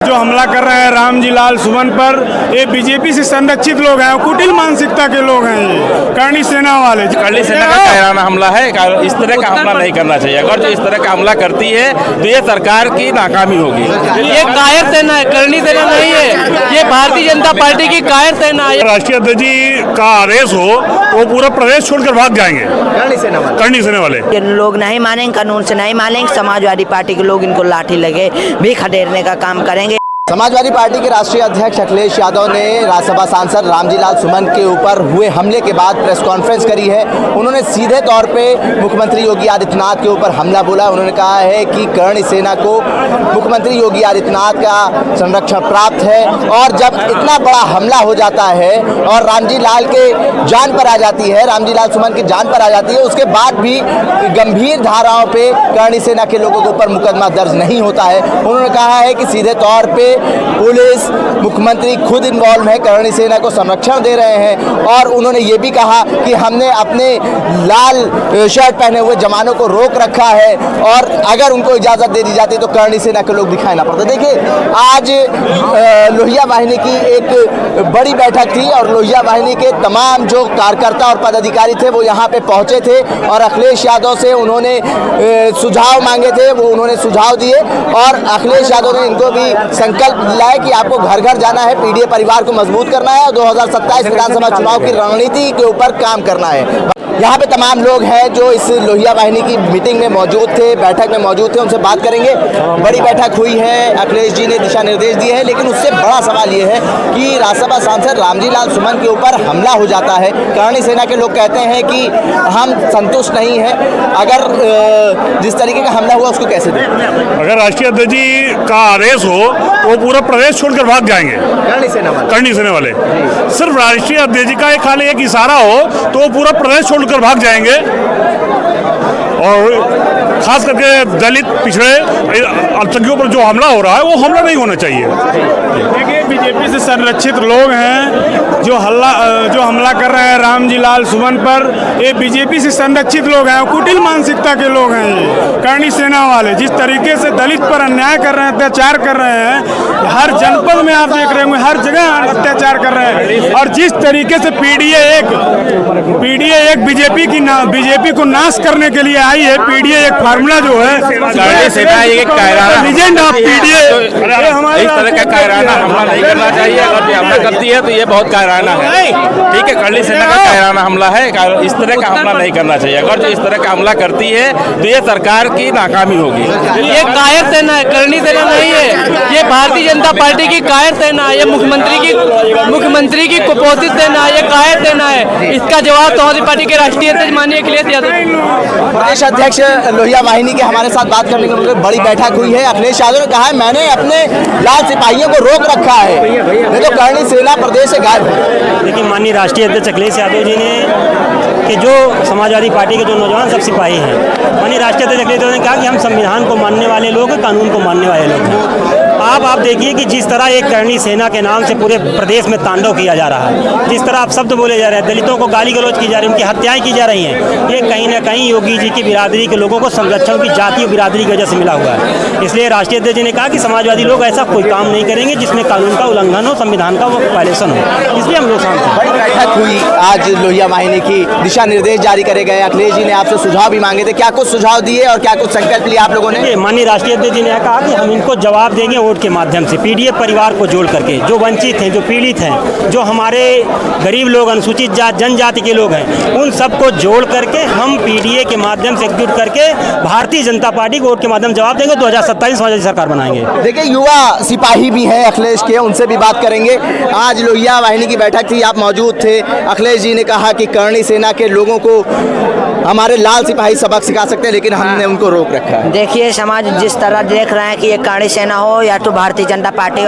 जो हमला कर रहे हैं रामजी लाल सुमन पर, ये बीजेपी से संरक्षित लोग हैं, कुटिल मानसिकता के लोग हैं। ये करणी सेना वाले, करणी सेना का कायराना हमला है। इस तरह का हमला नहीं करना चाहिए। अगर जो इस तरह का हमला करती है तो ये सरकार की नाकामी होगी। ये कायर सेना है, करणी सेना नहीं है। ये भारतीय जनता पार्टी की कायर सेना है। राष्ट्रीय अध्यक्ष जी का आदेश हो वो पूरा प्रदेश छोड़कर भाग जाएंगे करणी सेना वाले। ये लोग नहीं मानेंगे, कानून से नहीं मानेंगे। समाजवादी पार्टी के लोग इनको लाठी लगे भी खदेड़ने का काम करेंगे। समाजवादी पार्टी के राष्ट्रीय अध्यक्ष अखिलेश यादव ने राज्यसभा सांसद रामजी लाल सुमन के ऊपर हुए हमले के बाद प्रेस कॉन्फ्रेंस करी है। उन्होंने सीधे तौर पे मुख्यमंत्री योगी आदित्यनाथ के ऊपर हमला बोला। उन्होंने कहा है कि करणी सेना को मुख्यमंत्री योगी आदित्यनाथ का संरक्षण प्राप्त है, और जब इतना बड़ा हमला हो जाता है और रामजी लाल के जान पर आ जाती है, रामजी लाल सुमन की जान पर आ जाती है, उसके बाद भी गंभीर धाराओं पर करणी सेना के लोगों के ऊपर मुकदमा दर्ज नहीं होता है। उन्होंने कहा है कि सीधे तौर पर पुलिस, मुख्यमंत्री खुद इन्वॉल्व है, करणी सेना को संरक्षण दे रहे हैं। और उन्होंने ये भी कहा कि हमने अपने लाल शर्ट पहने हुए जवानों को रोक रखा है, और अगर उनको इजाज़त दे दी जाती तो करणी सेना के लोग दिखाई ना पड़ते। देखिए, आज लोहिया वाहिनी की एक बड़ी बैठक थी और लोहिया वाहिनी के तमाम जो कार्यकर्ता और पदाधिकारी थे वो यहाँ पे पहुँचे थे, और अखिलेश यादव से उन्होंने सुझाव मांगे थे, वो उन्होंने सुझाव दिए। और अखिलेश यादव ने इनको भी संकल्प दिलाया कि आपको घर घर जाना है, पीडीए परिवार को मजबूत करना है और 2027 विधानसभा चुनाव की रणनीति के ऊपर काम करना है। यहाँ पे तमाम लोग हैं जो इस लोहिया वाहिनी की मीटिंग में मौजूद थे, बैठक में मौजूद थे, उनसे बात करेंगे। बड़ी बैठक हुई है, अखिलेश जी ने दिशा निर्देश दिए हैं, लेकिन उससे बड़ा सवाल ये है कि राज्यसभा सांसद रामजी लाल सुमन के ऊपर हमला हो जाता है। करणी सेना के लोग कहते हैं कि हम संतुष्ट नहीं हैं, अगर जिस तरीके का हमला हुआ उसको कैसे दें? अगर राष्ट्रीय अध्यक्ष जी का आदेश हो वो पूरा प्रदेश छोड़कर भाग जाएंगे करणी सेना वाले। सिर्फ राष्ट्रीय अध्यक्ष जी का खाली एक इशारा हो तो वो पूरा प्रदेश छोड़कर भाग जाएंगे, और खास करके दलित पिछड़े अल्पसंख्यकों पर जो हमला हो रहा है वो हमला नहीं होना चाहिए। देखिए, बीजेपी से संरक्षित लोग हैं जो हमला कर रहे हैं रामजी लाल सुमन पर, ये बीजेपी से संरक्षित लोग हैं, कुटिल मानसिकता के लोग हैं। ये करणी सेना वाले जिस तरीके से दलित पर अन्याय कर रहे हैं, अत्याचार कर रहे हैं, हर जनपद में आप देख रहे होंगे, हर जगह अत्याचार कर रहे हैं। और जिस तरीके से पीडीए एक बीजेपी को नाश करने के लिए आई है। पीडीए एक फार्मूला जो है, करणी सेना एक कायराना लीजेंड ऑफ पीडीए, इस तरह का कायराना हमला नहीं करना चाहिए। अगर हमला करती है तो ये बहुत कायराना है। ठीक है, करणी सेना का कायराना हमला है। इस तरह का हमला नहीं करना चाहिए। अगर जो इस तरह का हमला करती है तो ये सरकार की नाकामी होगी। ये कायर सेना है, करणी सेना नहीं है। ये भारतीय जनता पार्टी की कायर सेना है। ये मुख्यमंत्री की कुपोषित सेना है, ये कायर सेना है। इसका जवाब समाजवादी पार्टी के राष्ट्रीय अध्यक्ष माननीय अखिलेश यादव। प्रदेश अध्यक्ष लोहिया वाहिनी के हमारे साथ बात करने के लिए बड़ी बैठक हुई है। अखिलेश यादव ने कहा है मैंने अपने लाल सिपाहियों को रोक रखा है, नहीं तो करणी सेना प्रदेश से गायब है। लेकिन माननीय राष्ट्रीय अध्यक्ष अखिलेश यादव जी ने कि जो समाजवादी पार्टी के जो नौजवान सब सिपाही हैं, माननीय राष्ट्रीय अध्यक्ष अखिलेश यादव ने कहा कि हम संविधान को मानने वाले लोग हैं, कानून को मानने वाले लोग हैं। आप देखिए कि जिस तरह एक करणी सेना के नाम से पूरे प्रदेश में तांडव किया जा रहा है, जिस तरह आप शब्द बोले जा रहे हैं, दलितों को गाली गलौज की जा रही है, उनकी हत्याएं की जा रही हैं, ये कहीं ना कहीं योगी जी की बिरादरी के लोगों को संरक्षण की जातीय बिरादरी की वजह से मिला हुआ है। इसलिए राष्ट्रीय अध्यक्ष जी ने कहा कि समाजवादी लोग ऐसा कोई काम नहीं करेंगे जिसमें कानून का उल्लंघन हो, संविधान का वायलेशन हो। इसलिए हम लोग शांत हैं। बड़ी बैठक हुई आज लोहिया वाहिनी की, दिशा निर्देश जारी करे गए। अखिलेश जी ने आपसे सुझाव भी मांगे थे, क्या कुछ सुझाव दिए और क्या कुछ संकल्प लिए आप लोगों ने? माननीय राष्ट्रीय अध्यक्ष जी ने कहा कि हम इनको जवाब देंगे वोट के माध्यम से। पीडीए परिवार को जोड़ करके, जो वंचित हैं, जो पीड़ित हैं, जो हमारे गरीब लोग, अनुसूचित जनजाति के लोग हैं, उन सबको जोड़ करके हम पीडीए के माध्यम से एकजुट करके भारतीय जनता पार्टी को वोट के माध्यम जवाब देंगे। 2027 समाजवादी सरकार बनाएंगे। देखिए, युवा सिपाही भी हैं अखिलेश के, उनसे भी बात करेंगे। आज लोहिया वाहिनी की बैठक थी, आप मौजूद थे। अखिलेश जी ने कहा कि करणी सेना के लोगों को हमारे लाल सिपाही सबक सिखा सकते हैं, लेकिन हमने उनको रोक रखा है। देखिए, समाज जिस तरह देख रहे हैं कि ये करणी सेना हो या तो भारतीय जनता पार्टी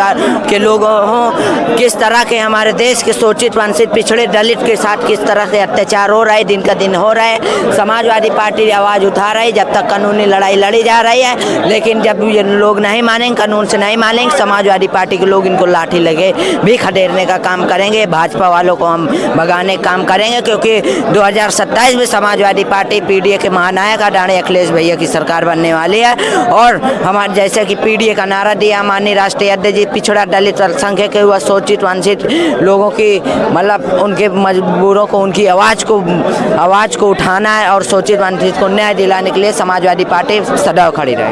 के लोग हों, किस तरह के हमारे देश के शोषित वंचित पिछड़े दलित के साथ किस तरह से अत्याचार हो रहा है, दिन का दिन हो रहा है। समाजवादी पार्टी आवाज़ उठा रही, जब तक कानूनी लड़ाई लड़ी जा रही है, लेकिन जब ये लोग नहीं मानेंगे, कानून से नहीं मानेंगे, समाजवादी पार्टी के लोग इनको लाठी लगे भी खदेड़ने का काम करेंगे। भाजपा वालों को हम भगाने का काम करेंगे, क्योंकि 2027 में समाजवादी पार्टी पीडीए के महानायक आदरणीय अखिलेश भैया की सरकार बनने वाली है। और हमारे जैसे कि पीडीए का नारा दिया माननीय राष्ट्रीय अध्यक्ष जी पिछड़ा दलित अल्पसंख्यक व शोषित वंचित लोगों की मतलब उनके मजबूरों को उनकी आवाज़ को उठाना है और शोषित वंचित को न्याय दिलाने के लिए समाजवादी पार्टी सदैव खड़ी रहेगी।